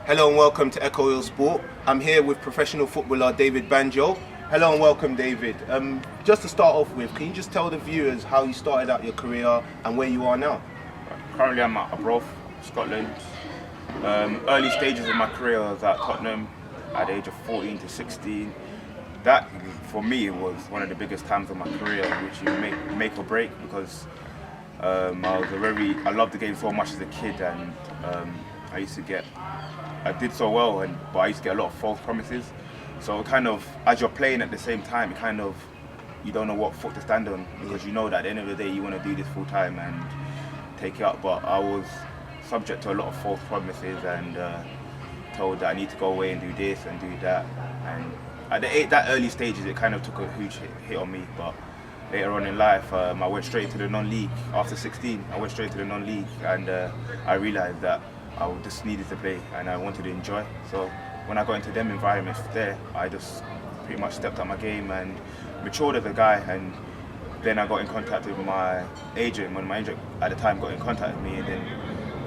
Hello and welcome to Echo Hill Sport. I'm here with professional footballer David Banjo. Hello and welcome, David. Just to start off with, can you just tell the viewers how you started out your career and where you are now? Currently I'm at Arbroath, Scotland. Early stages of my career I was at Tottenham at the age of 14 to 16. That, for me, was one of the biggest times of my career, which you make or break, because I loved the game so much as a kid, and I did so well, but I used to get a lot of false promises. So kind of, as you're playing at the same time, you don't know what foot to stand on, because you know that at the end of the day you want to do this full time and take it up. But I was subject to a lot of false promises and told that I need to go away and do this and do that. And at that early stages, it kind of took a huge hit on me. But later on in life, I went straight to the non-league. After 16, I went straight to the non-league, and I realised that I just needed to play and I wanted to enjoy. So when I got into them environments there, I just pretty much stepped up my game and matured as a guy. And then I got in contact with my agent. When my agent at the time got in contact with me, and then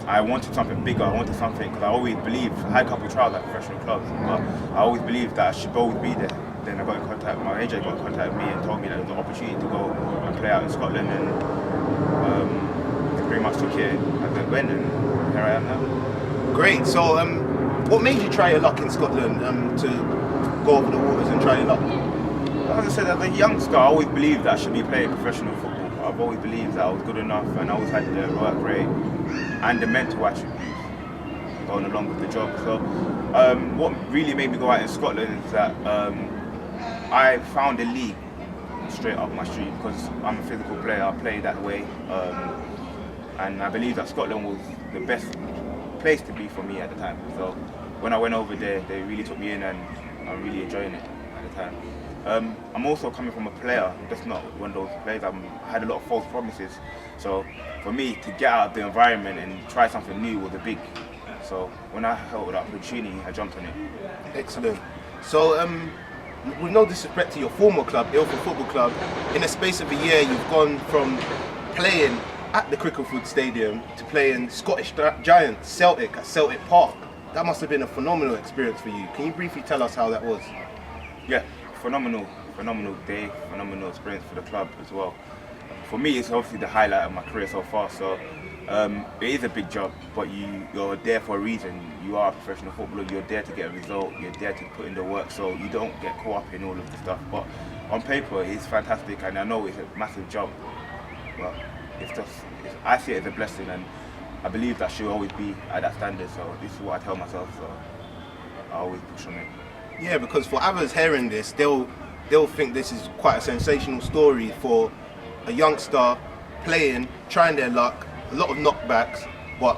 I wanted something bigger. I wanted something, because I always believed, I had a couple of trials at professional clubs, but I always believed that I should always be there. Then I got in contact, my agent got in contact with me and told me that there was an opportunity to go and play out in Scotland, and pretty much took it as it went, and here I am now. Great. So what made you try your luck in Scotland to go over the waters and try your luck? As I said, as a youngster, I always believed that I should be playing professional football. I've always believed that I was good enough, and I always had the work rate and the mental attributes going along with the job. So what really made me go out in Scotland is that I found a league straight up my street, because I'm a physical player. I play that way, and I believe that Scotland was the best place to be for me at the time. So when I went over there, they really took me in, and I'm really enjoying it at the time. I'm also coming from a player, just not one of those players. I had a lot of false promises. So for me to get out of the environment and try something new was a big. So when I held that opportunity, I jumped on it. Excellent. So with no disrespect to your former club, Ilford Football Club, in the space of a year you've gone from playing at the Cricklewood Stadium to playing Scottish Giants Celtic at Celtic Park. That must have been a phenomenal experience for you. Can you briefly tell us how that was? Yeah, phenomenal day, phenomenal experience for the club as well. For me, it's obviously the highlight of my career so far. So it is a big job, but you're there for a reason. You are a professional footballer. You're there to get a result. You're there to put in the work, so you don't get caught up in all of the stuff. But on paper, it's fantastic, and I know it's a massive job. But I see it as a blessing, and I believe that should always be at that standard. So this is what I tell myself. So I always push on it. Yeah, because for others hearing this, they'll think this is quite a sensational story for a youngster playing, trying their luck, a lot of knockbacks, but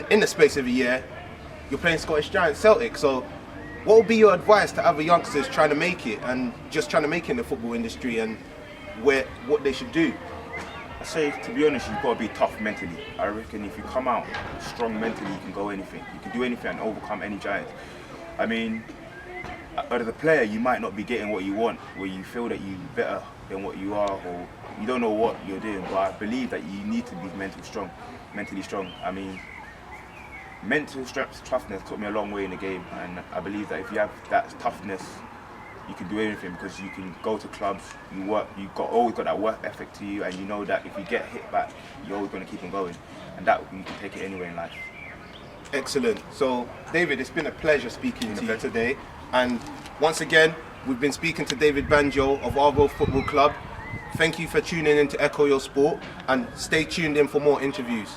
in the space of a year, you're playing Scottish Giants Celtic. So what would be your advice to other youngsters trying to make it, and just trying to make it in the football industry, and what they should do? I say, to be honest, you've got to be tough mentally. I reckon if you come out strong mentally, you can go anything. You can do anything and overcome any giant. I mean, as a player, you might not be getting what you want, where you feel that you're better than what you are, or you don't know what you're doing. But I believe that you need to be mentally strong. I mean, mental toughness took me a long way in the game, and I believe that if you have that toughness, you can do anything, because you can go to clubs, you work, always got that work ethic to you, and you know that if you get hit back, you're always going to keep on going, and that you can take it anywhere in life. Excellent. So, David, it's been a pleasure speaking to you today. And once again, we've been speaking to David Banjo of Arbroath Football Club. Thank you for tuning in to Echo Your Sport, and stay tuned in for more interviews.